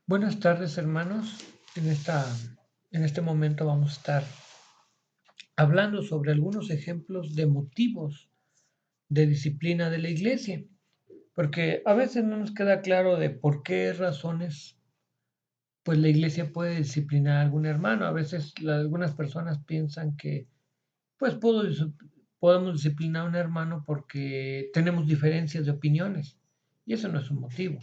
Buenas tardes, hermanos. En este momento vamos a estar hablando sobre algunos ejemplos de motivos de disciplina de la iglesia, porque a veces no nos queda claro de por qué razones pues la iglesia puede disciplinar a algún hermano. A veces algunas personas piensan que pues podemos disciplinar a un hermano porque tenemos diferencias de opiniones y eso no es un motivo.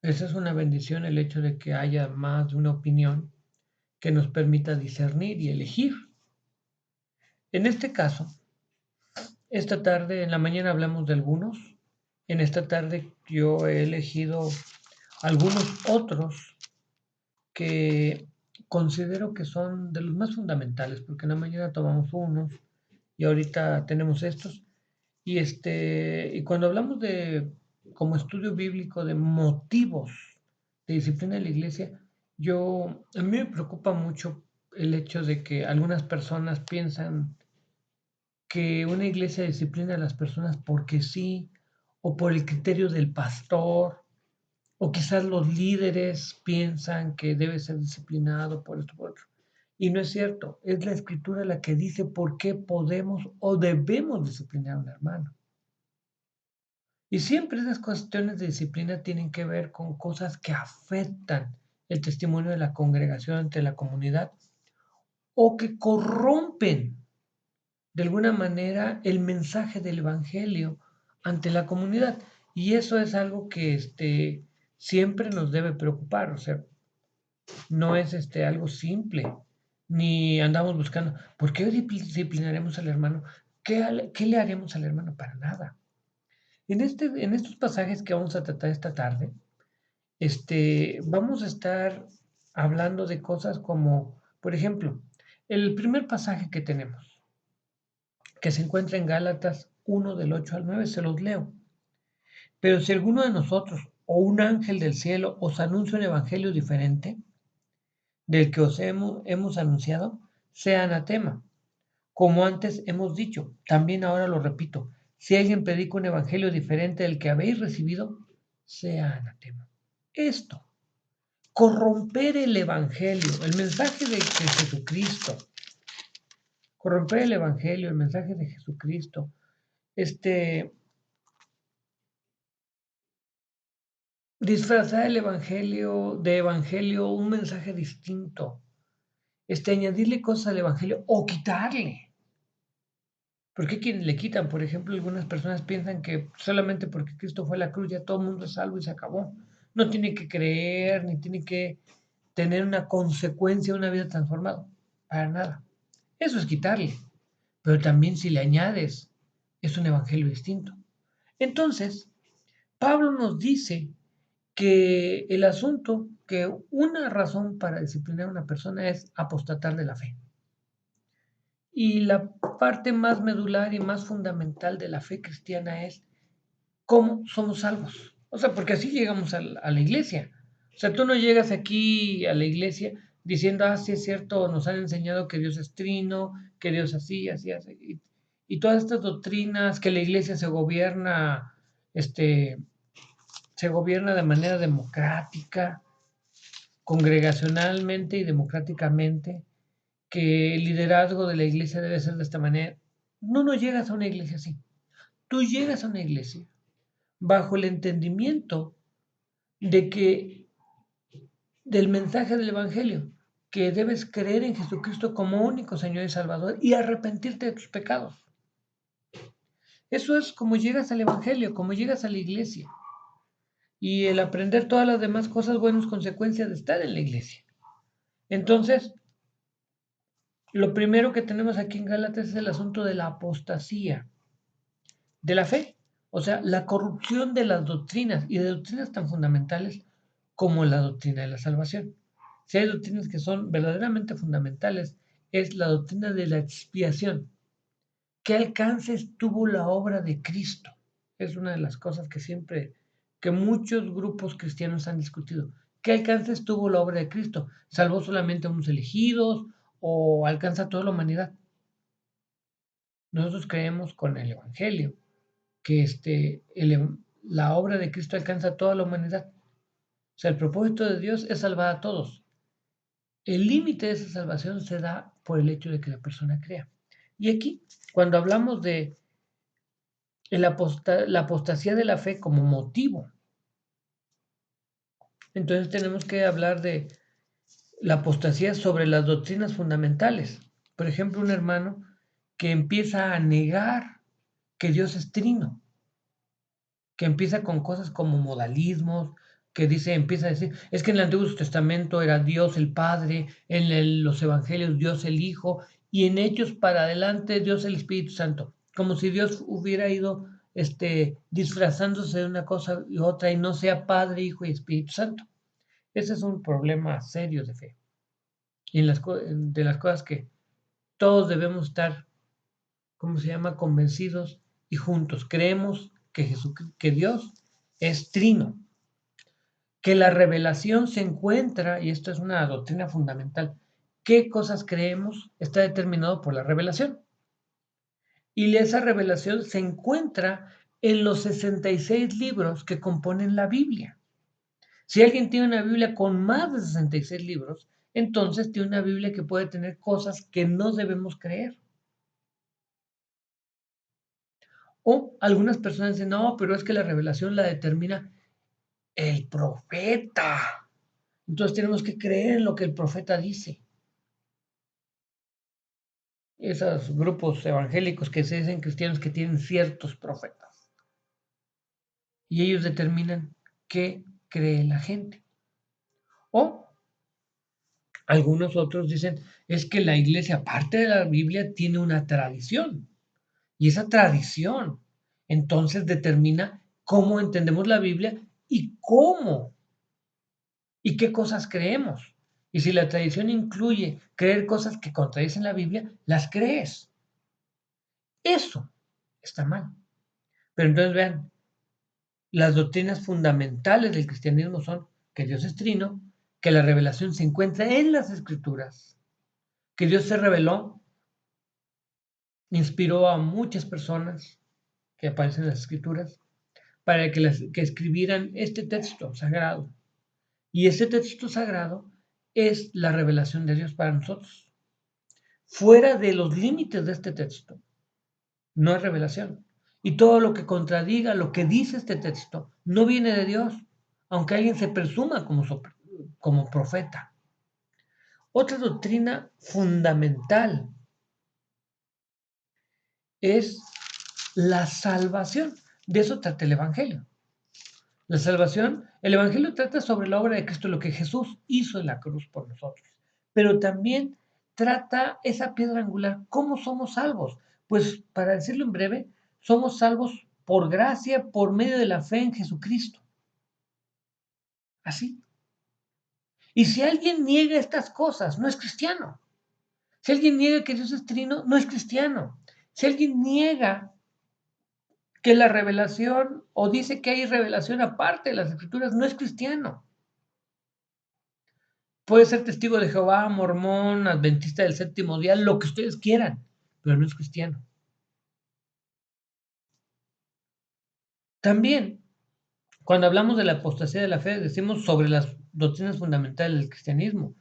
Esa es una bendición el hecho de que haya más de una opinión que nos permita discernir y elegir. En este caso, esta tarde, en la mañana hablamos de algunos, en esta tarde yo he elegido algunos otros que considero que son de los más fundamentales, porque en la mañana tomamos unos y ahorita tenemos estos. Y cuando hablamos de, como estudio bíblico, de motivos de disciplina de la iglesia, a mí me preocupa mucho el hecho de que algunas personas piensan que una iglesia disciplina a las personas porque sí, o por el criterio del pastor, o quizás los líderes piensan que debe ser disciplinado por esto, por otro. Y no es cierto, es la escritura la que dice por qué podemos o debemos disciplinar a un hermano. Y siempre esas cuestiones de disciplina tienen que ver con cosas que afectan el testimonio de la congregación ante la comunidad o que corrompen de alguna manera el mensaje del evangelio ante la comunidad. Y eso es algo que siempre nos debe preocupar. O sea, no es algo simple, ni andamos buscando, ¿por qué disciplinaremos al hermano? ¿Qué le haremos al hermano? Para nada. En estos pasajes que vamos a tratar esta tarde, vamos a estar hablando de cosas como, por ejemplo, el primer pasaje que tenemos, que se encuentra en Gálatas 1 del 8 al 9, se los leo. Pero si alguno de nosotros o un ángel del cielo os anuncia un evangelio diferente del que os hemos anunciado, sea anatema. Como antes hemos dicho, también ahora lo repito, si alguien predica un evangelio diferente del que habéis recibido, sea anatema. Esto, corromper el evangelio, el mensaje de Jesucristo, corromper el evangelio, el mensaje de Jesucristo, este, disfrazar el evangelio, un mensaje distinto, añadirle cosas al evangelio o quitarle. ¿Por qué quienes le quitan? Por ejemplo, algunas personas piensan que solamente porque Cristo fue a la cruz ya todo el mundo es salvo y se acabó. No tiene que creer, ni tiene que tener una consecuencia, una vida transformada. Para nada. Eso es quitarle. Pero también si le añades, es un evangelio distinto. Entonces, Pablo nos dice que el asunto, que una razón para disciplinar a una persona es apostatar de la fe. Y la parte más medular y más fundamental de la fe cristiana es cómo somos salvos. O sea, porque así llegamos a la iglesia. O sea, tú no llegas aquí a la iglesia diciendo, sí es cierto, nos han enseñado que Dios es trino, que Dios así, así, así. Y todas estas doctrinas, que la iglesia este, se gobierna de manera democrática, congregacionalmente y democráticamente, que el liderazgo de la iglesia debe ser de esta manera. No llegas a una iglesia así. Tú llegas a una iglesia bajo el entendimiento de que del mensaje del evangelio, que debes creer en Jesucristo como único Señor y Salvador y arrepentirte de tus pecados. Eso es como llegas al evangelio, como llegas a la iglesia. Y el aprender todas las demás cosas, buenas consecuencias de estar en la iglesia. Entonces, lo primero que tenemos aquí en Gálatas es el asunto de la apostasía de la fe, o sea, la corrupción de las doctrinas y de doctrinas tan fundamentales como la doctrina de la salvación. Si hay doctrinas que son verdaderamente fundamentales, es la doctrina de la expiación. ¿Qué alcances tuvo la obra de Cristo? Es una de las cosas que muchos grupos cristianos han discutido. ¿Qué alcances tuvo la obra de Cristo? ¿Salvó solamente a unos elegidos o alcanza a toda la humanidad? Nosotros creemos con el Evangelio que la obra de Cristo alcanza a toda la humanidad. O sea, el propósito de Dios es salvar a todos. El límite de esa salvación se da por el hecho de que la persona crea. Y aquí, cuando hablamos de la apostasía de la fe como motivo, entonces tenemos que hablar de la apostasía sobre las doctrinas fundamentales. Por ejemplo, un hermano que empieza a negar que Dios es trino, que empieza con cosas como modalismos, que empieza a decir, es que en el Antiguo Testamento era Dios el Padre, los Evangelios Dios el Hijo, y en Hechos para adelante Dios el Espíritu Santo, como si Dios hubiera ido disfrazándose de una cosa y otra y no sea Padre, Hijo y Espíritu Santo. Ese es un problema serio de fe. Y de las cosas que todos debemos estar, ¿cómo se llama?, convencidos y juntos. Creemos que Dios es trino, que la revelación se encuentra, y esto es una doctrina fundamental, qué cosas creemos está determinado por la revelación. Y esa revelación se encuentra en los 66 libros que componen la Biblia. Si alguien tiene una Biblia con más de 66 libros, entonces tiene una Biblia que puede tener cosas que no debemos creer. O algunas personas dicen, no, pero es que la revelación la determina el profeta. Entonces tenemos que creer en lo que el profeta dice. Esos grupos evangélicos que se dicen cristianos que tienen ciertos profetas. Y ellos determinan qué cree la gente. O algunos otros dicen, es que la iglesia, aparte de la Biblia, tiene una tradición. Y esa tradición entonces determina cómo entendemos la Biblia y cómo y qué cosas creemos. Y si la tradición incluye creer cosas que contradicen la Biblia, las crees. Eso está mal. Pero entonces vean, las doctrinas fundamentales del cristianismo son que Dios es trino, que la revelación se encuentra en las escrituras, que Dios se reveló, inspiró a muchas personas que aparecen en las escrituras para que escribieran este texto sagrado. Y este texto sagrado es la revelación de Dios para nosotros. Fuera de los límites de este texto, no es revelación. Y todo lo que contradiga lo que dice este texto no viene de Dios, aunque alguien se presuma como profeta. Otra doctrina fundamental es la salvación. De eso trata el Evangelio. La salvación, el Evangelio trata sobre la obra de Cristo, lo que Jesús hizo en la cruz por nosotros, pero también trata esa piedra angular, ¿cómo somos salvos? Pues para decirlo en breve, somos salvos por gracia, por medio de la fe en Jesucristo. Así. Y si alguien niega estas cosas, no es cristiano. Si alguien niega que Dios es trino, no es cristiano. Si alguien niega que la revelación o dice que hay revelación aparte de las escrituras, no es cristiano. Puede ser testigo de Jehová, mormón, adventista del séptimo día, lo que ustedes quieran, pero no es cristiano. También, cuando hablamos de la apostasía de la fe, decimos sobre las doctrinas fundamentales del cristianismo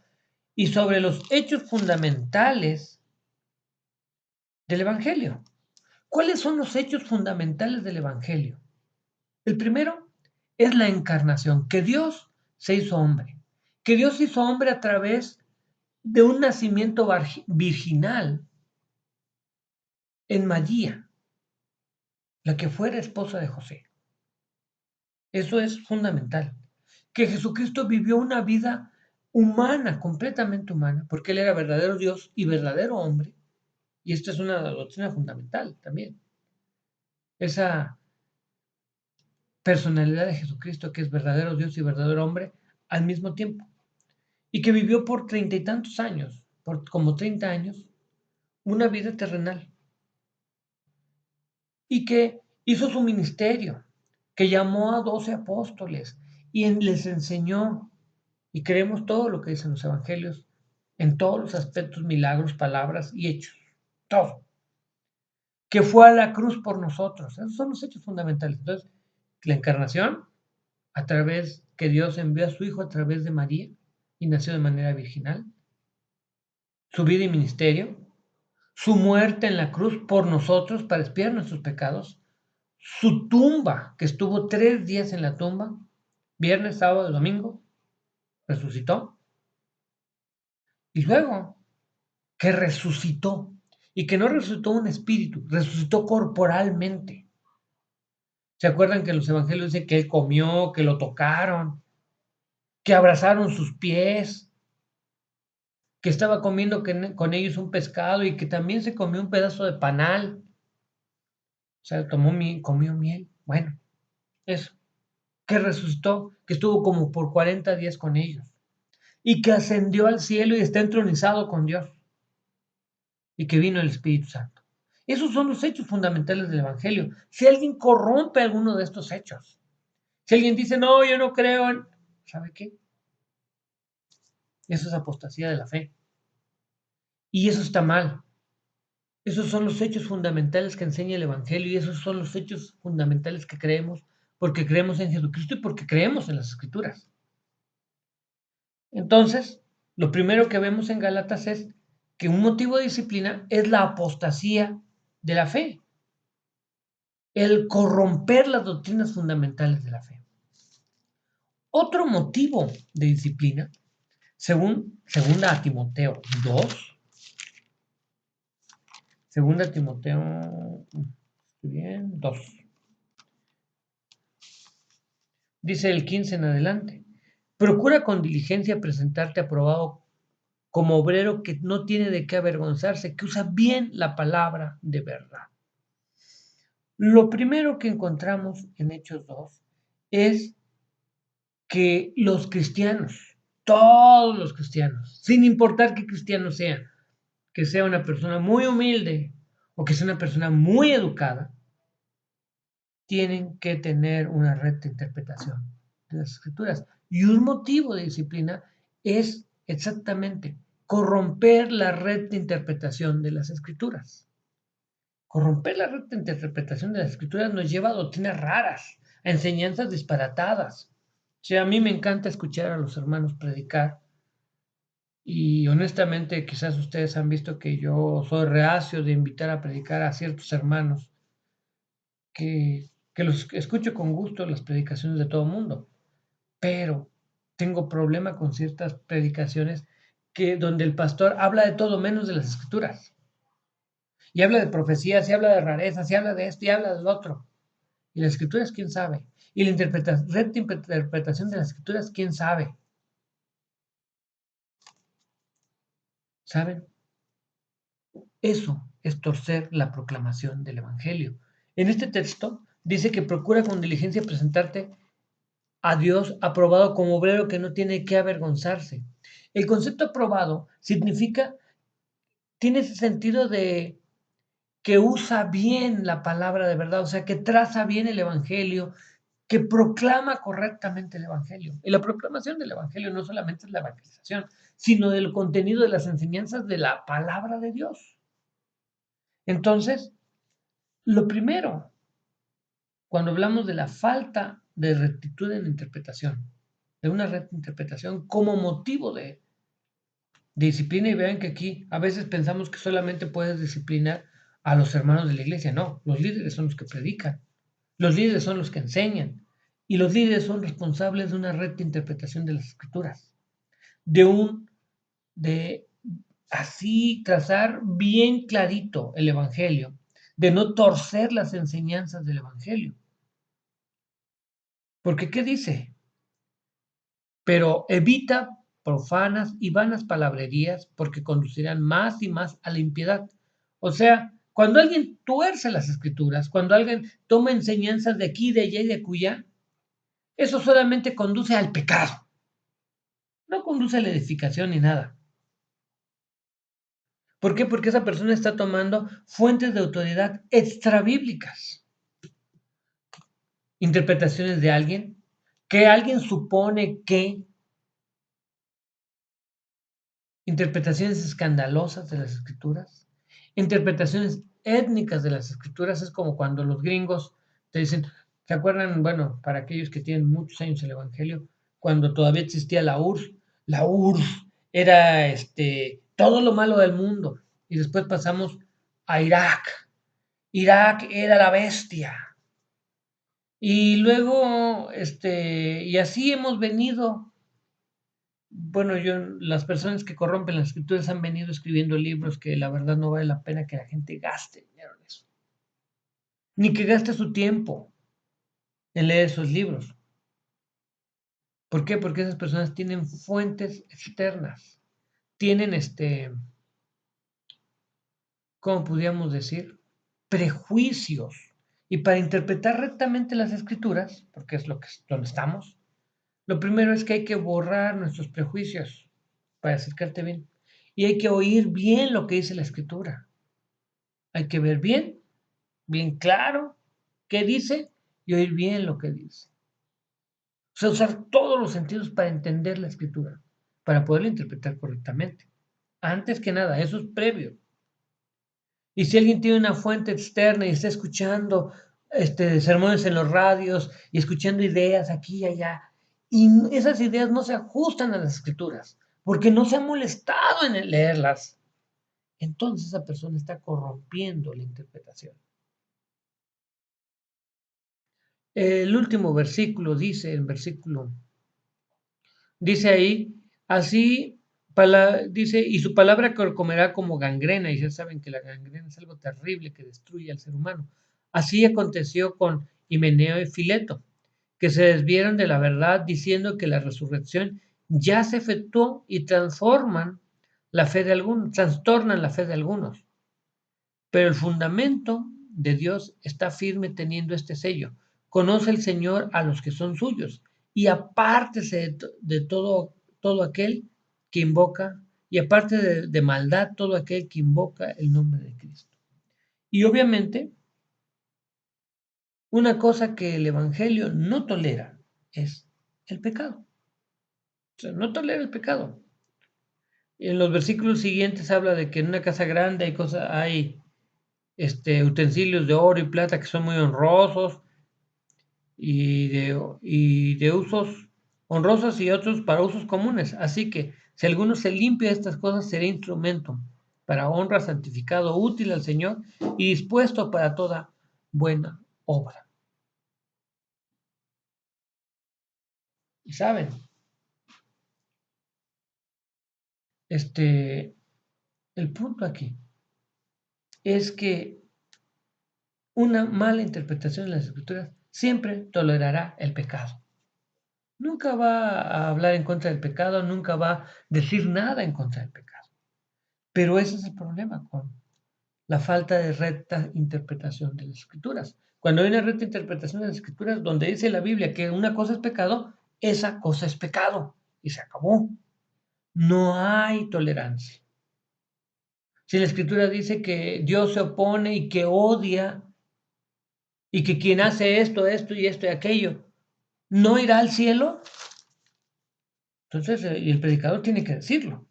y sobre los hechos fundamentales del Evangelio. ¿Cuáles son los hechos fundamentales del Evangelio? El primero es la encarnación, que Dios se hizo hombre, que Dios se hizo hombre a través de un nacimiento virginal en María, la que fuera esposa de José. Eso es fundamental. Que Jesucristo vivió una vida humana, completamente humana, porque Él era verdadero Dios y verdadero hombre. Y esta es una doctrina fundamental también. Esa personalidad de Jesucristo que es verdadero Dios y verdadero hombre al mismo tiempo. Y que vivió por 30 y tantos años, por como 30 años, una vida terrenal. Y que hizo su ministerio, que llamó a 12 apóstoles y les enseñó. Y creemos todo lo que dicen los evangelios, en todos los aspectos, milagros, palabras y hechos. Todo. Que fue a la cruz por nosotros. Esos son los hechos fundamentales. Entonces, la encarnación a través que Dios envió a su Hijo a través de María y nació de manera virginal, su vida y ministerio, su muerte en la cruz por nosotros para expiar nuestros pecados, su tumba, que estuvo 3 días en la tumba, viernes, sábado, domingo, resucitó, y luego que resucitó, y que no resucitó un espíritu, resucitó corporalmente. ¿Se acuerdan que en los evangelios dice que él comió, que lo tocaron, que abrazaron sus pies, que estaba comiendo con ellos un pescado y que también se comió un pedazo de panal? O sea, comió miel. Bueno, eso. Que resucitó, que estuvo como por 40 días con ellos y que ascendió al cielo y está entronizado con Dios y que vino el Espíritu Santo. Esos son los hechos fundamentales del Evangelio. Si alguien corrompe alguno de estos hechos, si alguien dice, no, yo no creo en... ¿Sabe qué? Eso es apostasía de la fe. Y eso está mal. Esos son los hechos fundamentales que enseña el Evangelio y esos son los hechos fundamentales que creemos porque creemos en Jesucristo y porque creemos en las Escrituras. Entonces, lo primero que vemos en Gálatas es que un motivo de disciplina es la apostasía de la fe, el corromper las doctrinas fundamentales de la fe. Otro motivo de disciplina, segunda Timoteo 2, segunda Timoteo, bien, 2, dice el 15 en adelante, procura con diligencia presentarte aprobado como obrero que no tiene de qué avergonzarse, que usa bien la palabra de verdad. Lo primero que encontramos en Hechos 2 es que los cristianos, todos los cristianos, sin importar qué cristiano sea, que sea una persona muy humilde o que sea una persona muy educada, tienen que tener una recta interpretación de las escrituras. Y un motivo de disciplina es exactamente corromper la recta interpretación de las escrituras. Corromper la recta interpretación de las escrituras nos lleva a doctrinas raras, a enseñanzas disparatadas. O sea, a mí me encanta escuchar a los hermanos predicar y honestamente quizás ustedes han visto que yo soy reacio de invitar a predicar a ciertos hermanos que los escucho con gusto las predicaciones de todo el mundo, pero tengo problema con ciertas predicaciones donde el pastor habla de todo menos de las escrituras. Y habla de profecías, y habla de rarezas, y habla de esto, y habla del otro. Y las escrituras, ¿quién sabe? Y la recta interpretación de las escrituras, ¿quién sabe? ¿Saben? Eso es torcer la proclamación del Evangelio. En este texto dice que procura con diligencia presentarte a Dios aprobado como obrero que no tiene que avergonzarse. El concepto aprobado significa, tiene ese sentido de que usa bien la palabra de verdad, o sea, que traza bien el Evangelio, que proclama correctamente el Evangelio. Y la proclamación del Evangelio no solamente es la evangelización, sino del contenido de las enseñanzas de la palabra de Dios. Entonces, lo primero, cuando hablamos de la falta de rectitud en la interpretación, de una recta interpretación como motivo de disciplina, y vean que aquí a veces pensamos que solamente puedes disciplinar a los hermanos de la iglesia, no, los líderes son los que predican, los líderes son los que enseñan, y los líderes son responsables de una recta interpretación de las escrituras, de así trazar bien clarito el evangelio, de no torcer las enseñanzas del evangelio. Porque ¿qué dice? Pero evita profanas y vanas palabrerías porque conducirán más y más a la impiedad. O sea, cuando alguien tuerce las escrituras, cuando alguien toma enseñanzas de aquí, de allá y de acullá, eso solamente conduce al pecado. No conduce a la edificación ni nada. ¿Por qué? Porque esa persona está tomando fuentes de autoridad extrabíblicas, interpretaciones de alguien, que alguien supone que, interpretaciones escandalosas de las escrituras, interpretaciones étnicas de las escrituras. Es como cuando los gringos te dicen, ¿se acuerdan? Bueno, para aquellos que tienen muchos años el Evangelio, cuando todavía existía la URSS. La URSS era todo lo malo del mundo. Y después pasamos a Irak. Irak era la bestia. Y luego, y así hemos venido. Bueno, las personas que corrompen las escrituras han venido escribiendo libros que la verdad no vale la pena que la gente gaste dinero en eso. Ni que gaste su tiempo en leer esos libros. ¿Por qué? Porque esas personas tienen fuentes externas. Tienen ¿cómo podríamos decir? Prejuicios. Y para interpretar rectamente las escrituras, porque es donde estamos, lo primero es que hay que borrar nuestros prejuicios para acercarte bien. Y hay que oír bien lo que dice la escritura. Hay que ver bien, bien claro qué dice y oír bien lo que dice. O sea, usar todos los sentidos para entender la escritura, para poderla interpretar correctamente. Antes que nada, eso es previo. Y si alguien tiene una fuente externa y está escuchando sermones en los radios y escuchando ideas aquí y allá, y esas ideas no se ajustan a las escrituras, porque no se ha molestado en leerlas, entonces esa persona está corrompiendo la interpretación. El último versículo dice, dice ahí, así, dice, y su palabra comerá como gangrena, y ya saben que la gangrena es algo terrible que destruye al ser humano. Así aconteció con Himeneo y Fileto, que se desvieron de la verdad diciendo que la resurrección ya se efectuó y trastornan la fe de algunos. Pero el fundamento de Dios está firme teniendo este sello. Conoce el Señor a los que son suyos y apártese de todo aquel que invoca, y aparte de maldad todo aquel que invoca el nombre de Cristo. Y obviamente, una cosa que el Evangelio no tolera es el pecado. O sea, no tolera el pecado. En los versículos siguientes habla de que en una casa grande hay utensilios de oro y plata que son muy honrosos y de usos honrosos y otros para usos comunes. Así que si alguno se limpia de estas cosas, será instrumento para honra, santificado, útil al Señor y dispuesto para toda buena obra. Y saben, el punto aquí es que una mala interpretación de las escrituras siempre tolerará el pecado. Nunca va a hablar en contra del pecado, nunca va a decir nada en contra del pecado. Pero ese es el problema con la falta de recta interpretación de las escrituras. Cuando hay una recta interpretación de las escrituras donde dice la Biblia que una cosa es pecado, esa cosa es pecado y se acabó. No hay tolerancia. Si la escritura dice que Dios se opone y que odia y que quien hace esto y aquello, no irá al cielo, entonces y el predicador tiene que decirlo,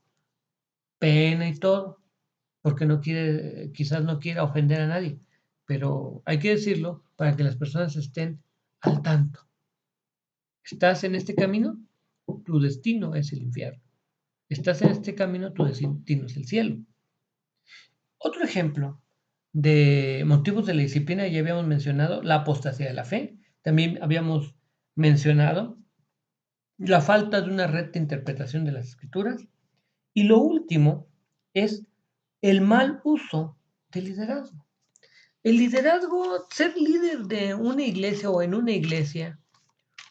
pena y todo, porque no quiere, quizás no quiera ofender a nadie, pero hay que decirlo para que las personas estén al tanto. ¿Estás en este camino? Tu destino es el infierno. ¿Estás en este camino? Tu destino es el cielo. Otro ejemplo de motivos de la disciplina, ya habíamos mencionado la apostasía de la fe, también habíamos mencionado la falta de una recta interpretación de las escrituras, y lo último es el mal uso del liderazgo. El liderazgo, ser líder de una iglesia o en una iglesia,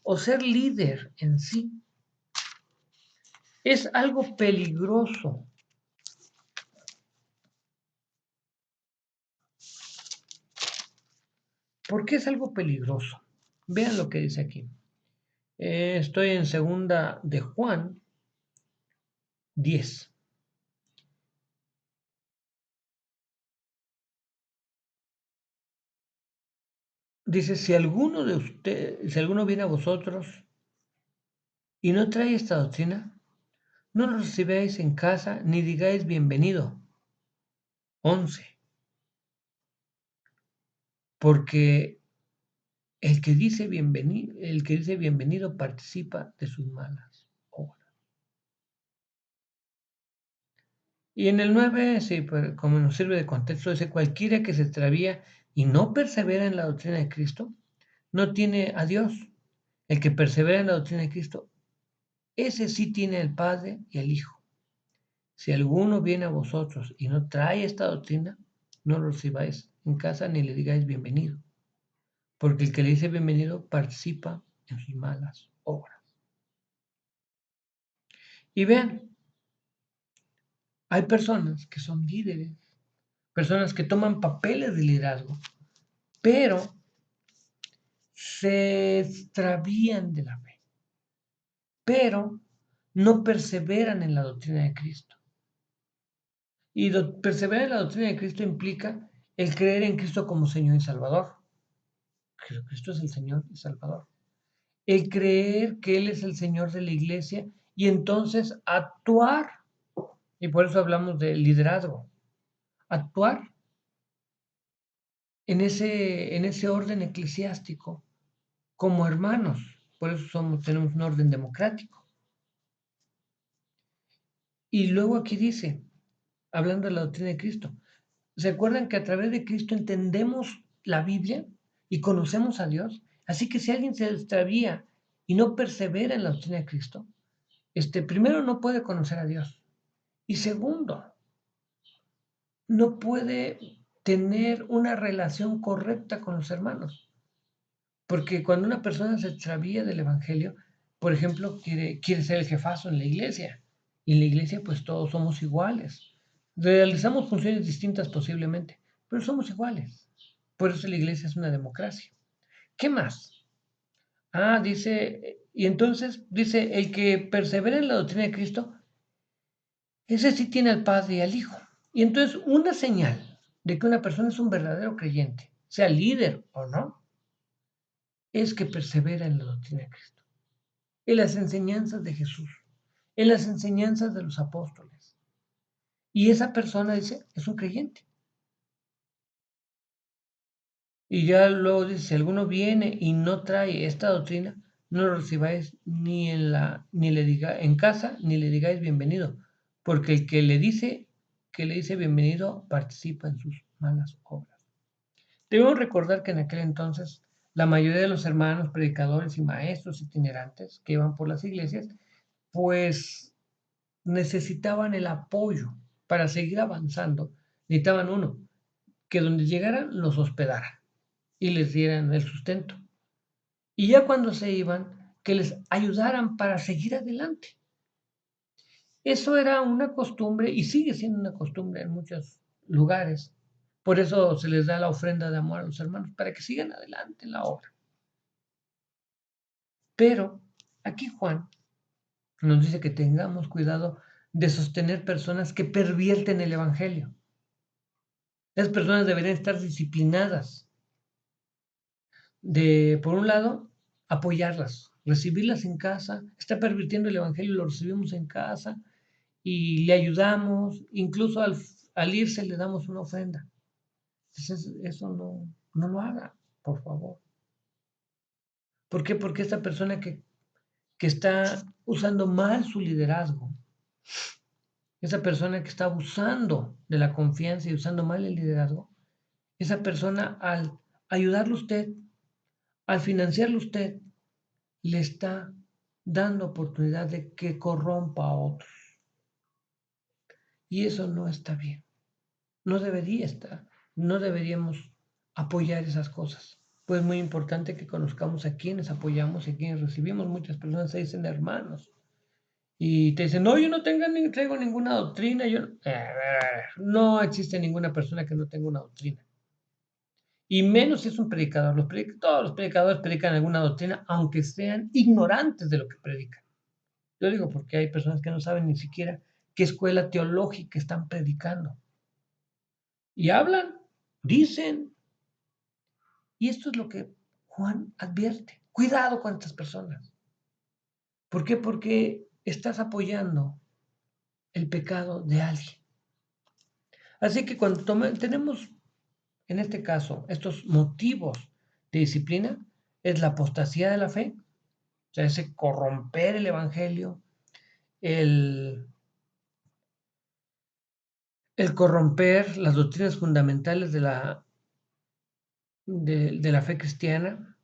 o ser líder en sí, es algo peligroso. ¿Por qué es algo peligroso? Vean lo que dice aquí. Estoy en segunda de Juan 10. Dice, si alguno viene a vosotros y no trae esta doctrina, no lo recibáis en casa ni digáis bienvenido. 11. Porque el que dice bienvenido participa de sus malas obras. Y en el 9, sí, pues, como nos sirve de contexto, dice, cualquiera que se extravía y no persevera en la doctrina de Cristo, no tiene a Dios. El que persevera en la doctrina de Cristo, ese sí tiene al Padre y al Hijo. Si alguno viene a vosotros y no trae esta doctrina, no lo recibáis en casa ni le digáis bienvenido, porque el que le dice bienvenido participa en sus malas obras. Y vean, hay personas que son líderes, personas que toman papeles de liderazgo, pero se extravían de la fe, pero no perseveran en la doctrina de Cristo. Y perseverar en la doctrina de Cristo implica el creer en Cristo como Señor y Salvador. Jesucristo es el Señor y Salvador. El creer que Él es el Señor de la iglesia y entonces actuar, y por eso hablamos de liderazgo, actuar en ese orden eclesiástico como hermanos. Por eso tenemos un orden democrático. Y luego aquí dice, hablando de la doctrina de Cristo, ¿se acuerdan que a través de Cristo entendemos la Biblia y conocemos a Dios? Así que si alguien se extravía y no persevera en la doctrina de Cristo, primero no puede conocer a Dios. Y segundo, no puede tener una relación correcta con los hermanos. Porque cuando una persona se extravía del Evangelio, por ejemplo, quiere ser el jefazo en la iglesia. Y en la iglesia pues todos somos iguales. Realizamos funciones distintas posiblemente, pero somos iguales. Por eso la iglesia es una democracia. ¿Qué más? Dice, y entonces dice, el que persevera en la doctrina de Cristo, ese sí tiene al Padre y al Hijo. Y entonces una señal de que una persona es un verdadero creyente, sea líder o no, es que persevera en la doctrina de Cristo, en las enseñanzas de Jesús, en las enseñanzas de los apóstoles. Y esa persona dice, es un creyente. Y ya luego dice, si alguno viene y no trae esta doctrina, no lo recibáis ni le diga en casa, ni le digáis bienvenido, porque el que le dice bienvenido, participa en sus malas obras. Debemos recordar que en aquel entonces la mayoría de los hermanos, predicadores y maestros itinerantes que iban por las iglesias, pues necesitaban el apoyo para seguir avanzando. Necesitaban uno, que donde llegaran los hospedaran y les dieran el sustento. Y ya cuando se iban, que les ayudaran para seguir adelante. Eso era una costumbre y sigue siendo una costumbre en muchos lugares. Por eso se les da la ofrenda de amor a los hermanos, para que sigan adelante en la obra. Pero aquí Juan nos dice que tengamos cuidado de sostener personas que pervierten el Evangelio. Esas personas deberían estar disciplinadas. Por un lado, apoyarlas, recibirlas en casa. Está pervirtiendo el Evangelio, lo recibimos en casa y le ayudamos. Incluso al irse le damos una ofrenda. Entonces, eso no lo haga, por favor. ¿Por qué? Porque esta persona que está usando mal su liderazgo, esa persona que está abusando de la confianza y usando mal el liderazgo, esa persona al ayudarle a usted, al financiarle a usted, le está dando oportunidad de que corrompa a otros. Y eso no está bien. No debería estar. No deberíamos apoyar esas cosas. Pues es muy importante que conozcamos a quienes apoyamos y a quienes recibimos. Muchas personas se dicen hermanos y te dicen, no, yo no traigo ninguna doctrina. No existe ninguna persona que no tenga una doctrina. Y menos si es un predicador. Todos los predicadores predican alguna doctrina, aunque sean ignorantes de lo que predican. Yo digo porque hay personas que no saben ni siquiera qué escuela teológica están predicando. Y hablan, dicen. Y esto es lo que Juan advierte. Cuidado con estas personas. ¿Por qué? Porque estás apoyando el pecado de alguien. Así que cuando tenemos, en este caso, estos motivos de disciplina, es la apostasía de la fe, o sea, ese corromper el evangelio, el, el corromper las doctrinas fundamentales de la fe cristiana,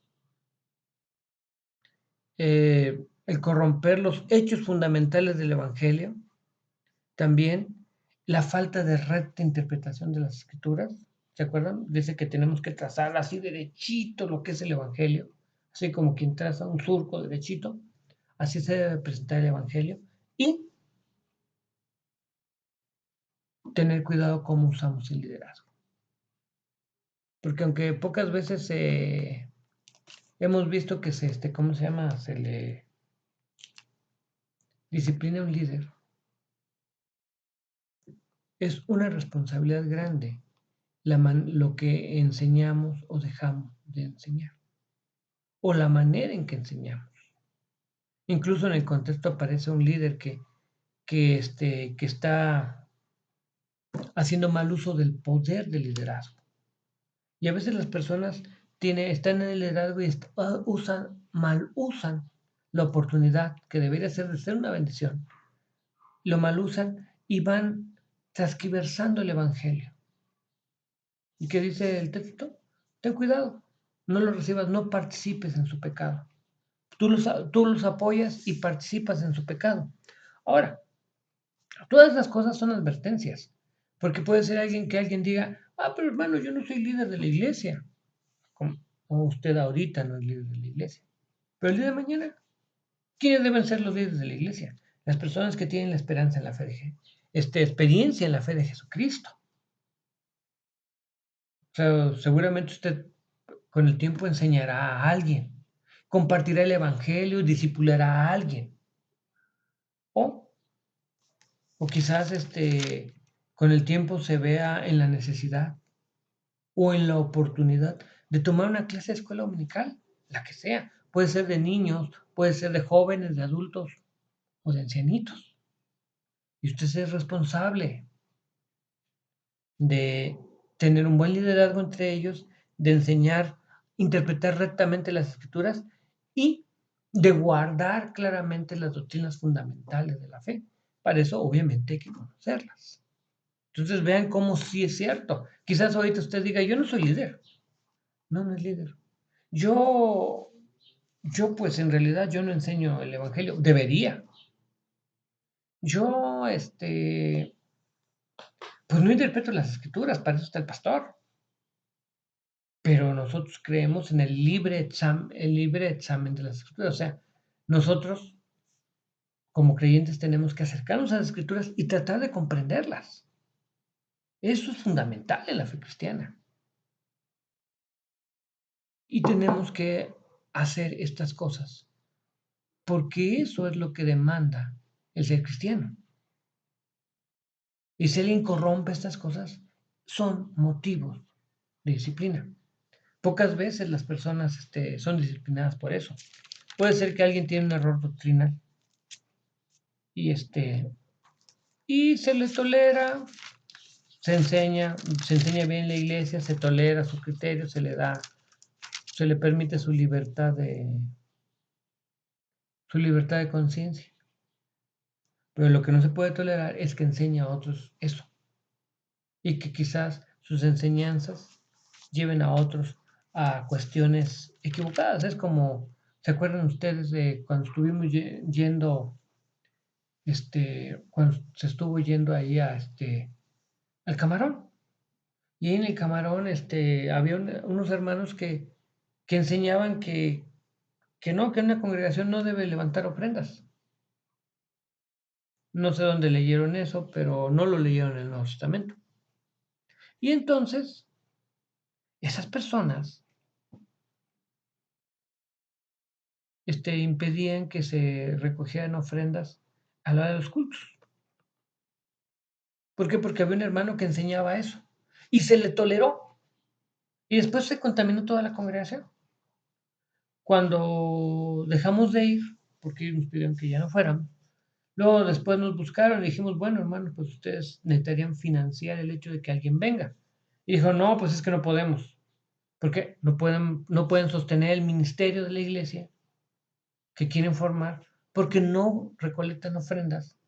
el corromper los hechos fundamentales del evangelio, también la falta de recta interpretación de las escrituras. ¿Se acuerdan? Dice que tenemos que trazar así derechito lo que es el evangelio, así como quien traza un surco derechito, así se debe presentar el evangelio. Y tener cuidado cómo usamos el liderazgo. Porque aunque pocas veces hemos visto que ¿cómo se llama? Se le disciplina a un líder, es una responsabilidad grande lo que enseñamos o dejamos de enseñar, o la manera en que enseñamos. Incluso en el contexto aparece un líder que está haciendo mal uso del poder del liderazgo. Y a veces las personas están en el liderazgo y mal usan la oportunidad que debería ser de ser una bendición. Lo mal usan y van transquiversando el evangelio. ¿Y qué dice el texto? Ten cuidado, no lo recibas, no participes en su pecado. Tú los apoyas y participas en su pecado. Ahora, todas las cosas son advertencias, porque puede ser alguien diga, pero hermano, yo no soy líder de la iglesia, como usted ahorita no es líder de la iglesia. Pero el día de mañana, ¿quiénes deben ser los líderes de la iglesia? Las personas que tienen la esperanza en la fe experiencia en la fe de Jesucristo. O sea, seguramente usted con el tiempo enseñará a alguien, compartirá el evangelio, discipulará a alguien. O, o quizás con el tiempo se vea en la necesidad o en la oportunidad de tomar una clase de escuela dominical, la que sea. Puede ser de niños, puede ser de jóvenes, de adultos o de ancianitos. Y usted es responsable de tener un buen liderazgo entre ellos, de enseñar, interpretar rectamente las escrituras y de guardar claramente las doctrinas fundamentales de la fe. Para eso, obviamente, hay que conocerlas. Entonces, vean cómo sí es cierto. Quizás ahorita usted diga, yo no soy líder. No, no es líder. Yo, pues en realidad yo no enseño el evangelio. Debería. Yo, pues no interpreto las escrituras, para eso está el pastor. Pero nosotros creemos en el libre examen de las escrituras. O sea, nosotros como creyentes tenemos que acercarnos a las escrituras y tratar de comprenderlas. Eso es fundamental en la fe cristiana. Y tenemos que hacer estas cosas, porque eso es lo que demanda el ser cristiano. Y si alguien corrompe estas cosas, son motivos de disciplina. Pocas veces las personas son disciplinadas por eso. Puede ser que alguien tiene un error doctrinal y, y se le tolera, se enseña bien en la iglesia, se tolera su criterio, se le permite su libertad de conciencia. Pero lo que no se puede tolerar es que enseñe a otros eso y que quizás sus enseñanzas lleven a otros a cuestiones equivocadas. Es como, ¿se acuerdan ustedes de cuando estuvimos yendo, cuando se estuvo yendo ahí al Camarón? Y ahí en el Camarón, había unos hermanos que enseñaban que no, que una congregación no debe levantar ofrendas. No sé dónde leyeron eso, pero no lo leyeron en el Nuevo Testamento. Y entonces, esas personas impedían que se recogieran ofrendas a la hora de los cultos. ¿Por qué? Porque había un hermano que enseñaba eso y se le toleró y después se contaminó toda la congregación. Cuando dejamos de ir, porque ellos nos pidieron que ya no fuéramos, luego después nos buscaron y dijimos, bueno, hermano, pues ustedes necesitarían financiar el hecho de que alguien venga. Y dijo, no, pues es que no podemos. porque no pueden sostener el ministerio de la iglesia que quieren formar, porque no recolectan ofrendas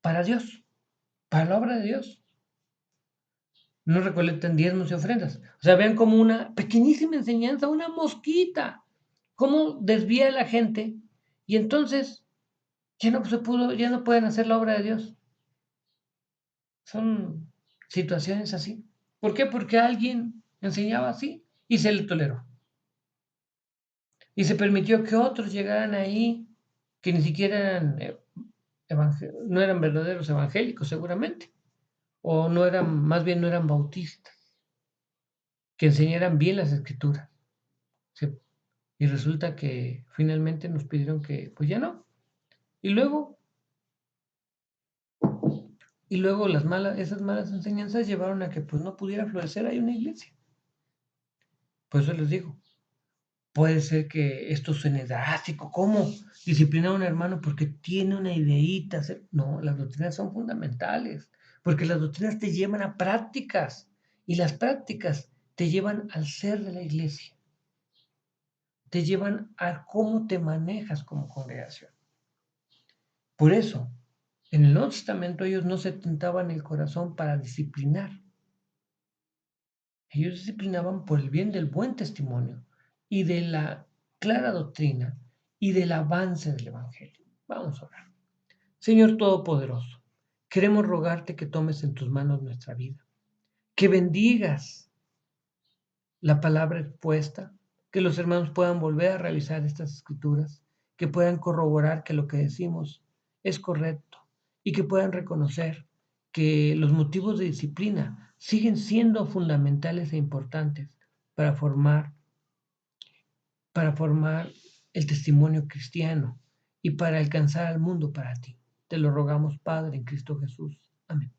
para Dios, para la obra de Dios. No recolectan diezmos y ofrendas. O sea, vean como una pequeñísima enseñanza, una mosquita, cómo desvía a la gente y entonces ya no pueden hacer la obra de Dios. Son situaciones así. ¿Por qué? Porque alguien enseñaba así y se le toleró. Y se permitió que otros llegaran ahí que ni siquiera eran, no eran verdaderos evangélicos seguramente, o no eran, más bien no eran bautistas, que enseñaran bien las escrituras. ¿Sí? Y resulta que finalmente nos pidieron que, pues ya no. Y luego, esas malas enseñanzas llevaron a que pues no pudiera florecer ahí una iglesia. Por eso les digo, puede ser que esto suene drástico. ¿Cómo disciplinar a un hermano porque tiene una ideíta? No, las doctrinas son fundamentales, porque las doctrinas te llevan a prácticas y las prácticas te llevan al ser de la iglesia, te llevan a cómo te manejas como congregación. Por eso, en el Nuevo Testamento ellos no se tentaban el corazón para disciplinar. Ellos disciplinaban por el bien del buen testimonio y de la clara doctrina y del avance del Evangelio. Vamos a orar. Señor Todopoderoso, queremos rogarte que tomes en tus manos nuestra vida, que bendigas la palabra expuesta, que los hermanos puedan volver a revisar estas escrituras, que puedan corroborar que lo que decimos es correcto y que puedan reconocer que los motivos de disciplina siguen siendo fundamentales e importantes para formar, para formar el testimonio cristiano y para alcanzar al mundo para ti. Te lo rogamos, Padre, en Cristo Jesús. Amén.